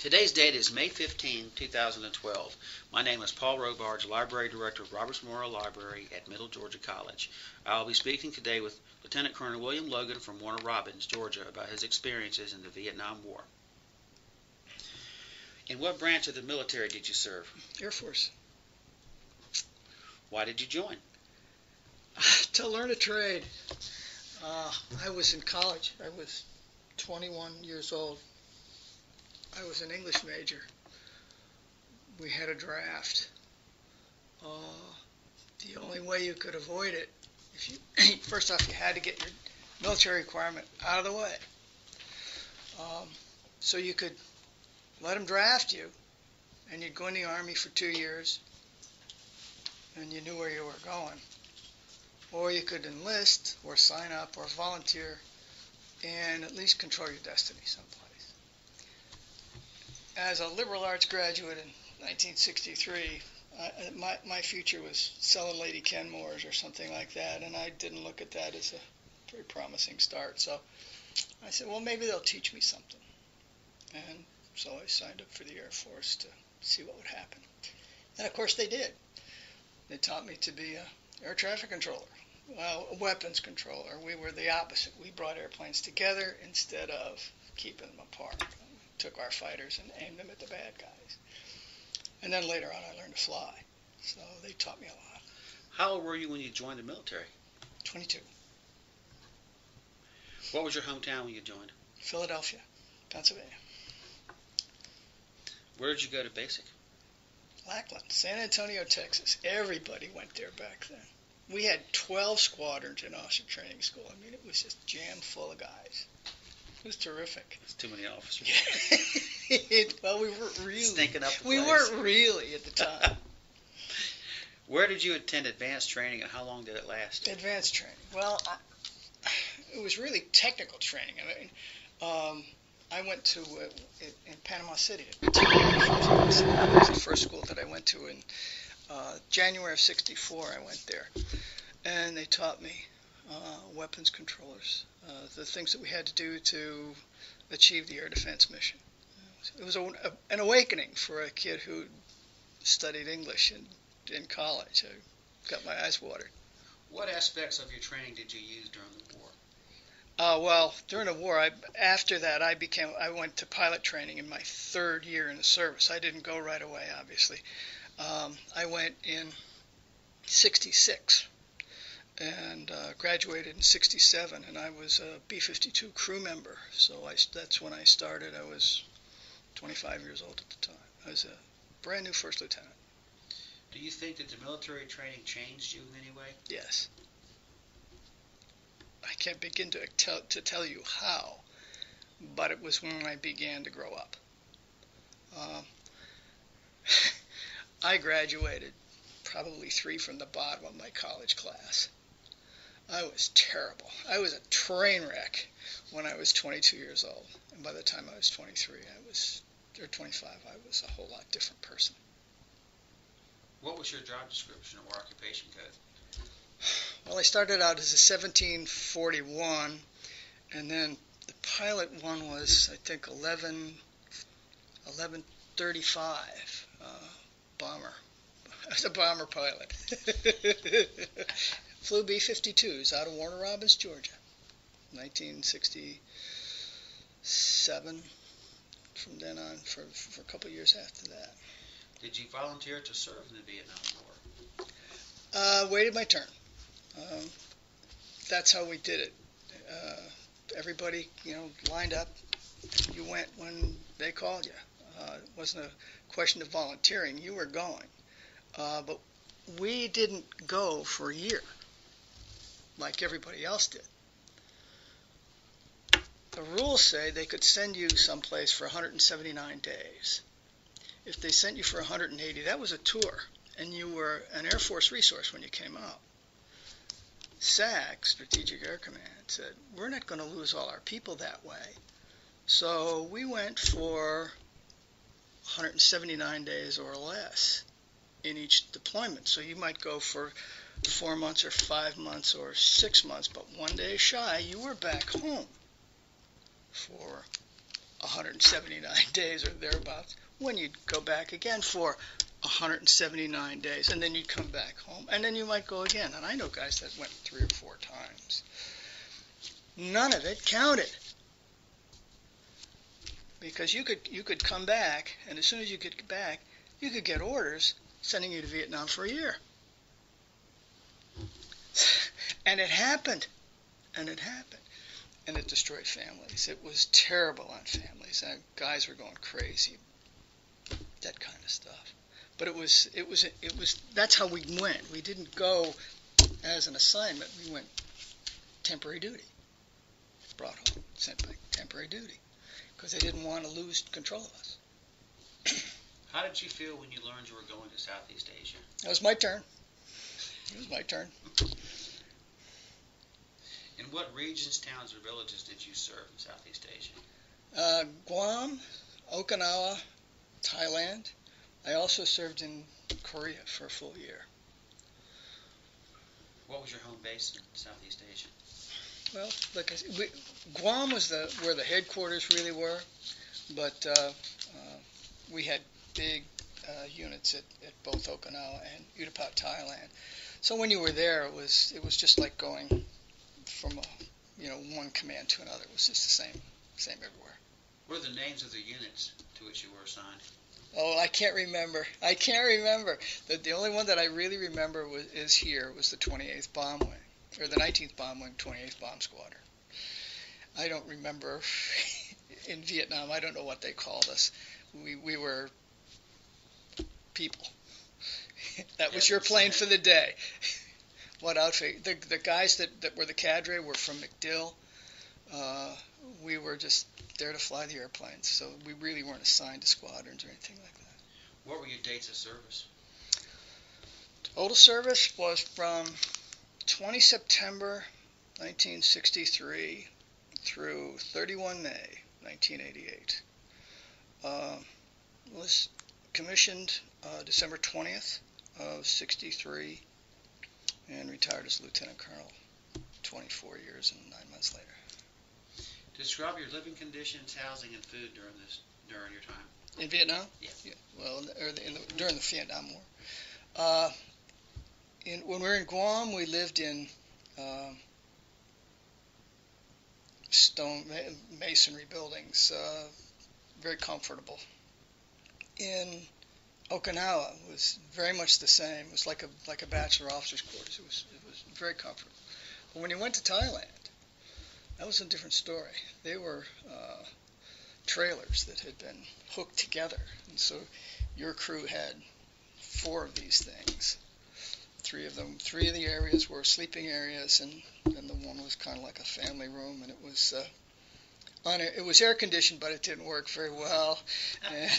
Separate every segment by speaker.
Speaker 1: Today's date is May 15, 2012. My name is Paul Robards, Library Director of Roberts Memorial Library at Middle Georgia College. I will be speaking today with Lieutenant Colonel William Logan from Warner Robins, Georgia, about his experiences in the Vietnam War. In what branch of the military did you serve?
Speaker 2: Air Force.
Speaker 1: Why did you join?
Speaker 2: To learn a trade. I was in college. I was 21 years old. I was an English major. We had a draft. The only way you could avoid it, first off, you had to get your military requirement out of the way. So you could let them draft you, and you'd go in the Army for 2 years, and you knew where you were going. Or you could enlist, or sign up, or volunteer, and at least control your destiny someplace. As a liberal arts graduate in 1963, my future was selling Lady Kenmores or something like that, and I didn't look at that as a very promising start. So I said, well, maybe they'll teach me something. And so I signed up for the Air Force to see what would happen. And of course they did. They taught me to be an air traffic controller, a weapons controller. We were the opposite. We brought airplanes together instead of keeping them apart. Took our fighters and aimed them at the bad guys. And then later on I learned to fly. So they taught me a lot.
Speaker 1: How old were you when you joined the military?
Speaker 2: 22.
Speaker 1: What was your hometown when you joined?
Speaker 2: Philadelphia, Pennsylvania.
Speaker 1: Where did you go to basic?
Speaker 2: Lackland, San Antonio, Texas. Everybody went there back then. We had 12 squadrons in officer training school. I mean, it was just jammed full of guys. It was terrific.
Speaker 1: It's too many officers.
Speaker 2: Well, we weren't really.
Speaker 1: Stinking up the place.
Speaker 2: We weren't really at the time.
Speaker 1: Where did you attend advanced training, and how long did it last?
Speaker 2: Advanced training. Well, it was really technical training. I mean, I went to in Panama City. That was the first school that I went to in January of '64. I went there, and they taught me weapons controllers. The things that we had to do to achieve the air defense mission. It was an awakening for a kid who studied English in college. I got my eyes watered.
Speaker 1: What aspects of your training did you use during the war?
Speaker 2: Well, during the war, after that, I went to pilot training in my third year in the service. I didn't go right away, obviously. I went in '66. And graduated in '67, and I was a B-52 crew member. So that's when I started. I was 25 years old at the time. I was a brand new first lieutenant.
Speaker 1: Do you think that the military training changed you in any way?
Speaker 2: Yes. I can't begin to tell you how, but it was when I began to grow up. I graduated probably 3 from the bottom of my college class. I was terrible. I was a train wreck when I was 22 years old. And by the time I was 23, or 25, I was a whole lot different person.
Speaker 1: What was your job description or occupation code?
Speaker 2: Well, I started out as a 1741, and then the pilot one was, I think, 1135 bomber. I was a bomber pilot. Flew B-52s out of Warner Robins, Georgia, 1967. From then on, for a couple of years after that.
Speaker 1: Did you volunteer to serve in the Vietnam War?
Speaker 2: Waited my turn. That's how we did it. Everybody, lined up. You went when they called you. It wasn't a question of volunteering. You were going. But we didn't go for a year like everybody else did. The rules say they could send you someplace for 179 days. If they sent you for 180, that was a tour, and you were an Air Force resource when you came out. SAC, Strategic Air Command, said, we're not going to lose all our people that way. So we went for 179 days or less in each deployment. So you might go for 4 months or 5 months or 6 months, but 1 day shy, you were back home for 179 days or thereabouts, when you'd go back again for 179 days, and then you'd come back home, and then you might go again. And I know guys that went 3 or 4 times. None of it counted, because you could come back, and as soon as you could get back, you could get orders sending you to Vietnam for a year. And it happened. And it destroyed families. It was terrible on families. And guys were going crazy. That kind of stuff. But it was that's how we went. We didn't go as an assignment. We went temporary duty. Brought home, sent back temporary duty, because they didn't want to lose control of us.
Speaker 1: How did you feel when you learned you were going to Southeast Asia?
Speaker 2: It was my turn.
Speaker 1: In what regions, towns, or villages did you serve in Southeast Asia?
Speaker 2: Guam, Okinawa, Thailand. I also served in Korea for a full year.
Speaker 1: What was your home base in Southeast Asia?
Speaker 2: Well, like I said, Guam was where the headquarters really were, but we had big units at both Okinawa and Utapao, Thailand. So when you were there, it was just like going from one command to another. It was just the same everywhere.
Speaker 1: What are the names of the units to which you were assigned?
Speaker 2: Oh, I can't remember. The only one that I really remember is the 28th Bomb Wing, or the 19th Bomb Wing, 28th Bomb Squadron. I don't remember in Vietnam. I don't know what they called us. We were people. That was your plane for the day. What outfit? The guys that were the cadre were from MacDill. We were just there to fly the airplanes, so we really weren't assigned to squadrons or anything like that.
Speaker 1: What were your dates of service?
Speaker 2: Total service was from 20 September 1963 through 31 May 1988. Was commissioned December 20th of 63 and retired as Lieutenant Colonel 24 years and 9 months later.
Speaker 1: Describe your living conditions, housing, and food during your time.
Speaker 2: In Vietnam?
Speaker 1: Yeah.
Speaker 2: Well, during the Vietnam War. When we were in Guam, we lived in stone masonry buildings, very comfortable. In Okinawa, it was very much the same. It was like a bachelor officer's quarters. It was very comfortable. But when you went to Thailand, that was a different story. They were trailers that had been hooked together, and so your crew had 4 of these things. 3 of the areas were sleeping areas, and the one was kind of like a family room, and it was air conditioned, but it didn't work very well, and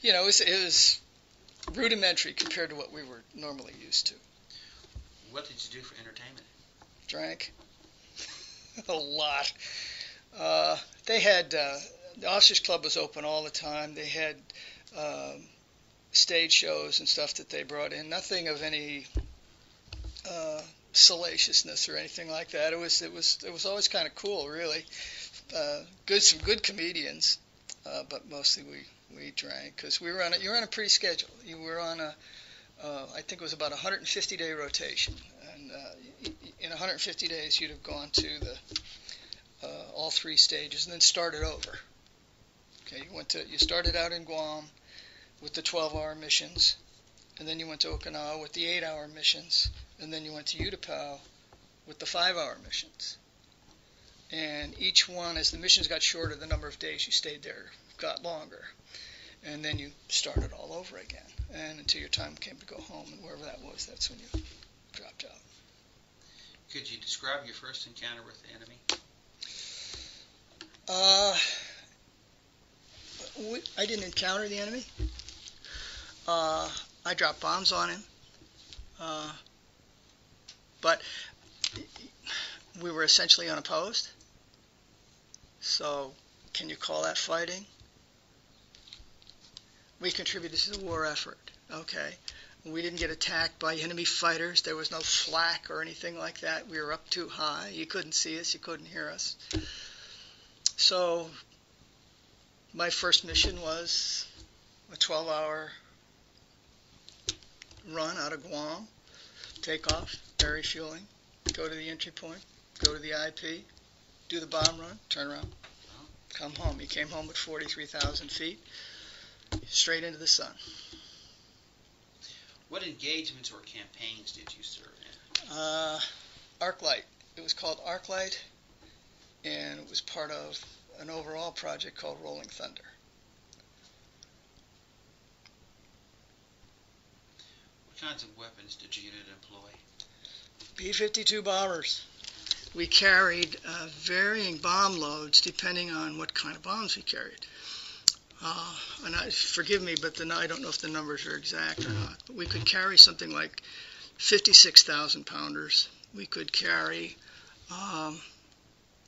Speaker 2: it was rudimentary compared to what we were normally used to.
Speaker 1: What did you do for entertainment?
Speaker 2: Drank a lot. They had the officers' club was open all the time. They had stage shows and stuff that they brought in. Nothing of any salaciousness or anything like that. It was always kind of cool, really. Some good comedians, but mostly we drank because you were on a pretty schedule. You were on I think it was about 150-day rotation, and in 150 days you'd have gone to all 3 stages and then started over. Okay, you started out in Guam with the 12-hour missions, and then you went to Okinawa with the 8-hour missions, and then you went to Utapao with the 5-hour missions. And each one, as the missions got shorter, the number of days you stayed there got longer. And then you started all over again, and until your time came to go home, and wherever that was, that's when you dropped out.
Speaker 1: Could you describe your first encounter with the enemy?
Speaker 2: I didn't encounter the enemy. I dropped bombs on him. But we were essentially unopposed. So, can you call that fighting? We contributed to the war effort. Okay. We didn't get attacked by enemy fighters. There was no flak or anything like that. We were up too high. You couldn't see us. You couldn't hear us. So, My first mission was a 12-hour run out of Guam, take off, air refueling, go to the entry point, go to the IP, do the bomb run, turn around, come home. He came home at 43,000 feet, straight into the sun.
Speaker 1: What engagements or campaigns did you serve in?
Speaker 2: ArcLight. It was called ArcLight, and it was part of an overall project called Rolling Thunder.
Speaker 1: What kinds of weapons did your unit employ?
Speaker 2: B-52 bombers. We carried varying bomb loads depending on what kind of bombs we carried. And forgive me, but I don't know if the numbers are exact or not. But we could carry something like 56,000 pounders. We could carry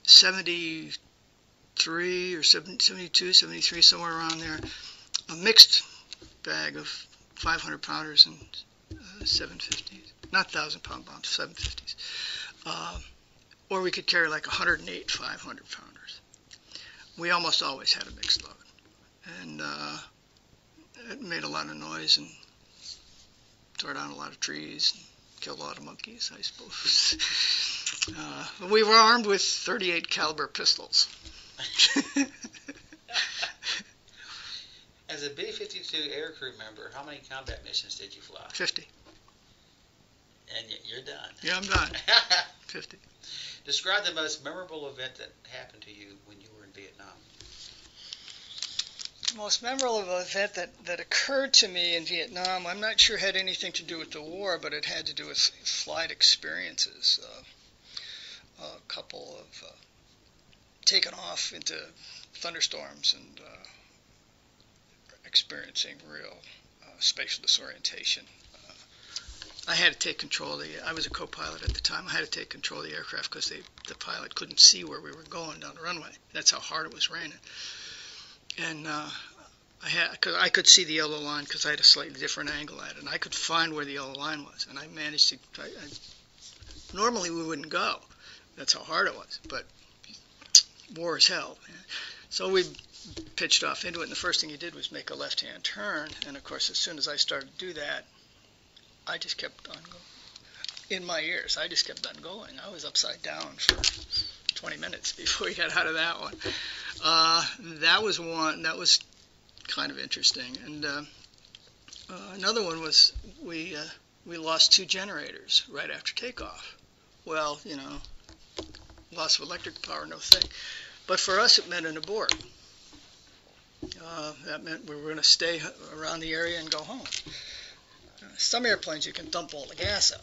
Speaker 2: 73 or 72, 73, somewhere around there. A mixed bag of 500 pounders and 750s. Not 1,000-pound bombs, 750s. Or we could carry like 108 500 pounders. We almost always had a mixed load. And it made a lot of noise and tore down a lot of trees, and killed a lot of monkeys, I suppose. We were armed with 38 caliber pistols.
Speaker 1: As a B-52 aircrew member, how many combat missions did you fly?
Speaker 2: 50.
Speaker 1: And you're done.
Speaker 2: Yeah, I'm done. 50.
Speaker 1: Describe the most memorable event that happened to you when you were in Vietnam.
Speaker 2: The most memorable event that occurred to me in Vietnam, I'm not sure had anything to do with the war, but it had to do with flight experiences. A couple of taken off into thunderstorms and experiencing real spatial disorientation. I had to take control of I was a co-pilot at the time. I had to take control of the aircraft because the pilot couldn't see where we were going down the runway. That's how hard it was raining. And I could see the yellow line because I had a slightly different angle at it, and I could find where the yellow line was. And I managed to. Normally we wouldn't go. That's how hard it was. But war is hell. So we pitched off into it, and the first thing he did was make a left-hand turn. And of course, as soon as I started to do that, I just kept on going. In my ears, I just kept on going. I was upside down for 20 minutes before we got out of that one. That was one. That was kind of interesting. And another one was we lost 2 generators right after takeoff. Well, loss of electric power, no thing. But for us, it meant an abort. That meant we were going to stay around the area and go home. Some airplanes you can dump all the gas out.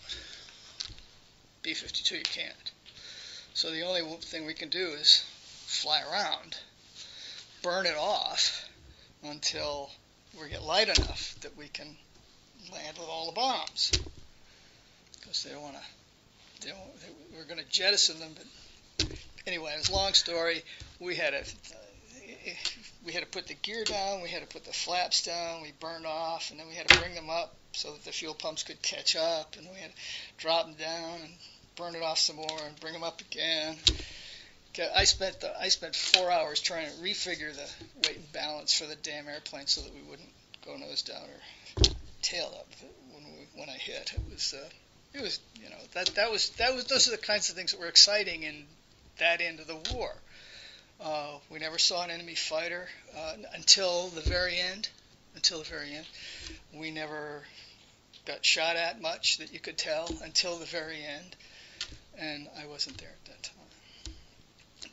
Speaker 2: B-52 you can't. So the only thing we can do is fly around, burn it off until we get light enough that we can land with all the bombs. Because we're going to jettison them. But anyway, it's a long story. We had to put the gear down, we had to put the flaps down, we burned off, and then we had to bring them up so that the fuel pumps could catch up, and we had to drop them down and burn it off some more and bring them up again. I spent 4 hours trying to refigure the weight and balance for the damn airplane so that we wouldn't go nose down or tail up when I hit. Those are the kinds of things that were exciting in that end of the war. We never saw an enemy fighter until the very end. We never got shot at much that you could tell until the very end. And I wasn't there at that time.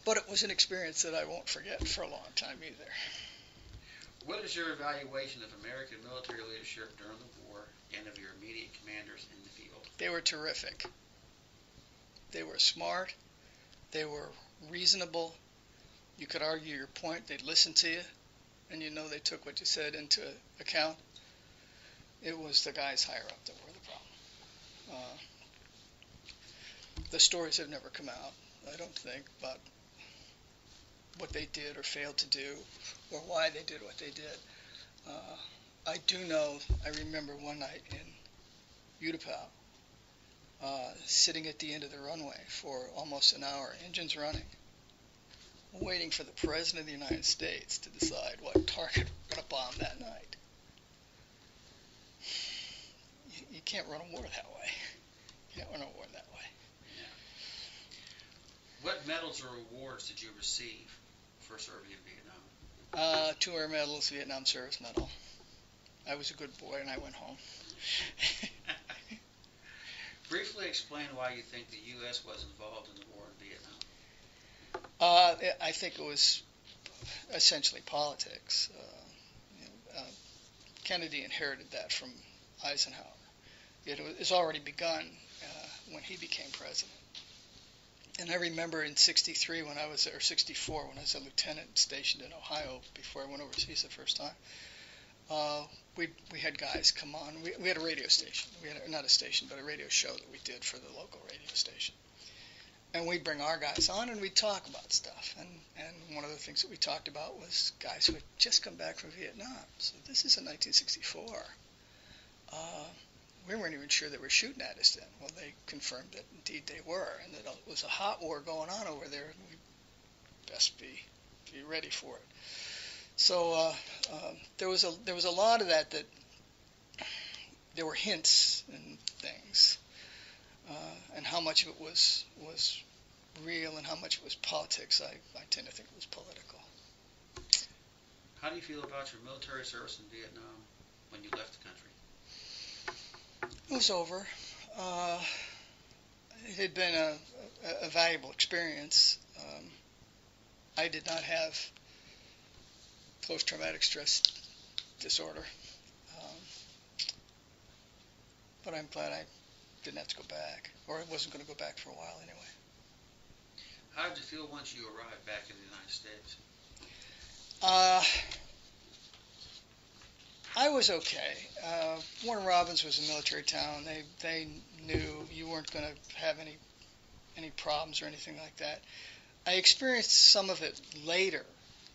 Speaker 2: But it was an experience that I won't forget for a long time either.
Speaker 1: What is your evaluation of American military leadership during the war and of your immediate commanders in the field?
Speaker 2: They were terrific. They were smart. They were reasonable. You could argue your point. They'd listen to you. And they took what you said into account. It was the guys higher up that were the problem. The stories have never come out, I don't think, about what they did or failed to do or why they did what they did. I do know, I remember one night in Utapao, sitting at the end of the runway for almost an hour, engines running, waiting for the President of the United States to decide what target we're going to bomb that night. You can't run a war that way. You can't run a war that way.
Speaker 1: What medals or awards did you receive for serving in Vietnam?
Speaker 2: 2 Air Medals, Vietnam Service Medal. I was a good boy and I went home.
Speaker 1: Briefly explain why you think the U.S. was involved in the war in Vietnam.
Speaker 2: I think it was essentially politics. Kennedy inherited that from Eisenhower. It was already begun when he became president. And I remember in '63 when I was, or '64 when I was a lieutenant stationed in Ohio before I went overseas the first time. We had guys come on. We had a radio station. We had not a station, but a radio show that we did for the local radio station. And we'd bring our guys on and we'd talk about stuff. And one of the things that we talked about was guys who had just come back from Vietnam. So this is in 1964. We weren't even sure they were shooting at us then. Well, they confirmed that indeed they were, and that it was a hot war going on over there, and we'd best be ready for it. So there was a lot of that there were hints and things, and how much of it was real and how much it was politics. I tend to think it was political.
Speaker 1: How do you feel about your military service in Vietnam when you left the country?
Speaker 2: It was over. It had been a valuable experience. I did not have post-traumatic stress disorder, but I'm glad I didn't have to go back, or I wasn't going to go back for a while anyway.
Speaker 1: How did you feel once you arrived back in the United States?
Speaker 2: I was okay. Warner Robins was a military town. They knew you weren't going to have any problems or anything like that. I experienced some of it later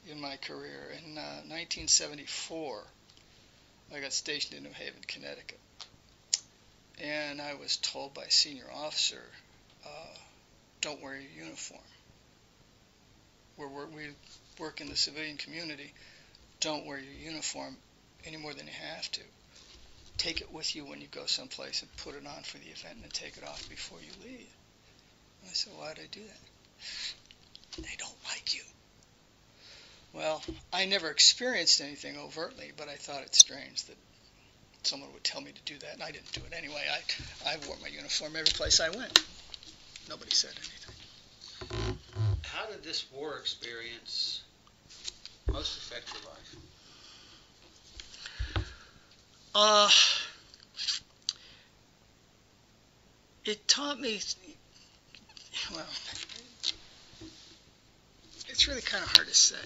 Speaker 2: in my career. In 1974, I got stationed in New Haven, Connecticut. And I was told by a senior officer, don't wear your uniform. We work in the civilian community. Don't wear your uniform any more than you have to. Take it with you when you go someplace and put it on for the event and then take it off before you leave. And I said, why did I do that? They don't like you. Well, I never experienced anything overtly, but I thought it strange that someone would tell me to do that, and I didn't do it anyway. I wore my uniform every place I went. Nobody said anything.
Speaker 1: How did this war experience most affect your life?
Speaker 2: It taught me, well, it's really kind of hard to say.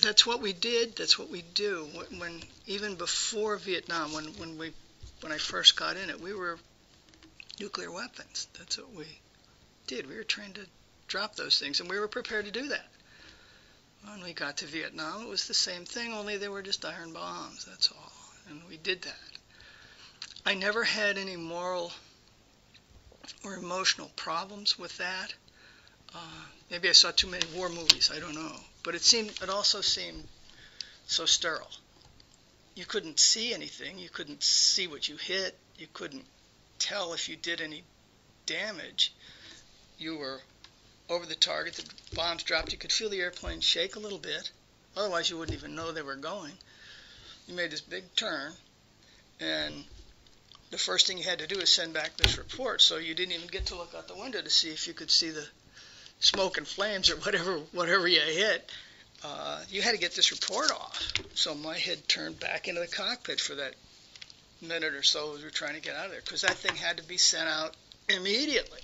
Speaker 2: That's what we did. That's what we do. When even before Vietnam, when I first got in it, we were nuclear weapons. That's what we did. We were trained to drop those things, and we were prepared to do that. When we got to Vietnam, it was the same thing, only they were just iron bombs. That's all, and we did that. I never had any moral or emotional problems with that. Maybe I saw too many war movies. I don't know. But it also seemed so sterile. You couldn't see anything. You couldn't see what you hit. You couldn't tell if you did any damage. You were over the target. The bombs dropped. You could feel the airplane shake a little bit. Otherwise, you wouldn't even know they were going. You made this big turn, and the first thing you had to do is send back this report. So you didn't even get to look out the window to see if you could see the smoke and flames or whatever you hit. You had to get this report off. So my head turned back into the cockpit for that minute or so as we were trying to get out of there, because that thing had to be sent out immediately.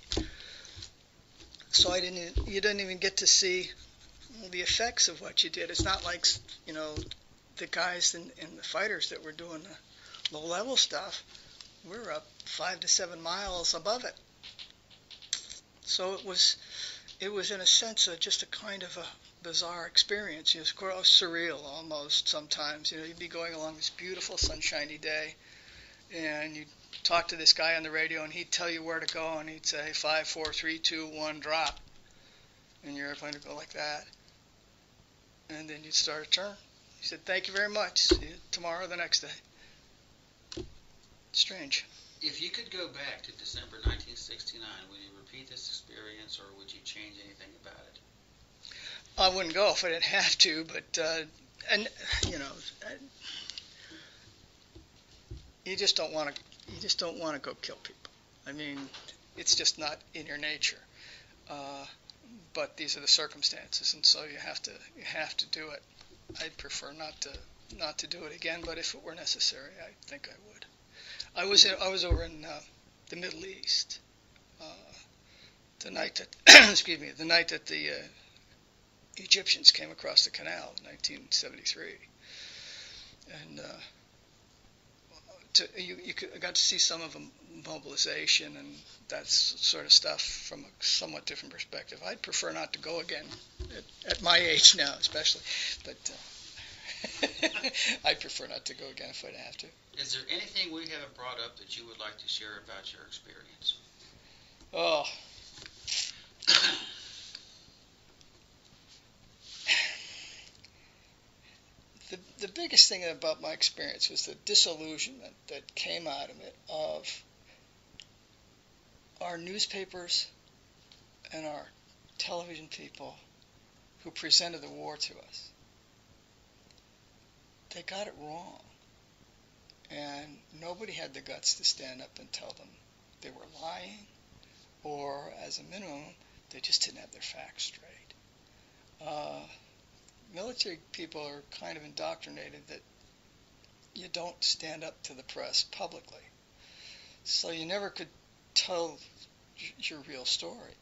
Speaker 2: So you didn't even get to see the effects of what you did. It's not like, the guys in the fighters that were doing the low-level stuff. We were up 5 to 7 miles above it. So it was in a sense just a kind of a bizarre experience. It was surreal almost sometimes. You'd be going along this beautiful sunshiny day, and you'd talk to this guy on the radio, and he'd tell you where to go, and he'd say 5, 4, 3, 2, 1, drop, and your airplane would go like that, and then you'd start a turn. He said, "Thank you very much. See you tomorrow or the next day." Strange.
Speaker 1: If you could go back to December 1969, would you repeat this experience, or would you change anything about it?
Speaker 2: I wouldn't go if I didn't have to, but and you know, you just don't want to. You just don't want to go kill people. I mean, it's just not in your nature. But these are the circumstances, and so you have to do it. I'd prefer not to do it again, but if it were necessary, I think I would. I was over in the Middle East the night that the night that the Egyptians came across the canal in 1973, and I got to see some of the mobilization and that sort of stuff from a somewhat different perspective. I'd prefer not to go again at my age now, especially, but I'd prefer not to go again if I'd have to.
Speaker 1: Is there anything we haven't brought up that you would like to share about your experience?
Speaker 2: Oh. The biggest thing about my experience was the disillusionment that came out of it, of our newspapers and our television people who presented the war to us. They got it wrong. And nobody had the guts to stand up and tell them they were lying, or as a minimum, they just didn't have their facts straight. Military people are kind of indoctrinated that you don't stand up to the press publicly. So you never could tell your real story.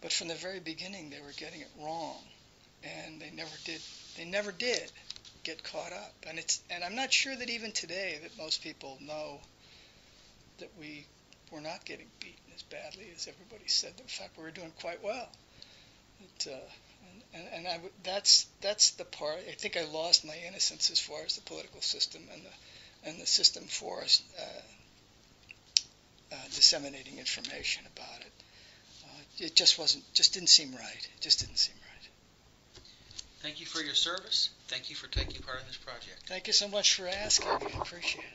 Speaker 2: But from the very beginning, they were getting it wrong, and they never did get caught up. And I'm not sure that even today that most people know that we were not getting beaten as badly as everybody said. In fact, we were doing quite well. That's the part. I think I lost my innocence as far as the political system and the system for us disseminating information about it. It just didn't seem right. It just didn't seem right.
Speaker 1: Thank you for your service. Thank you for taking part in this project.
Speaker 2: Thank you so much for asking. I appreciate it.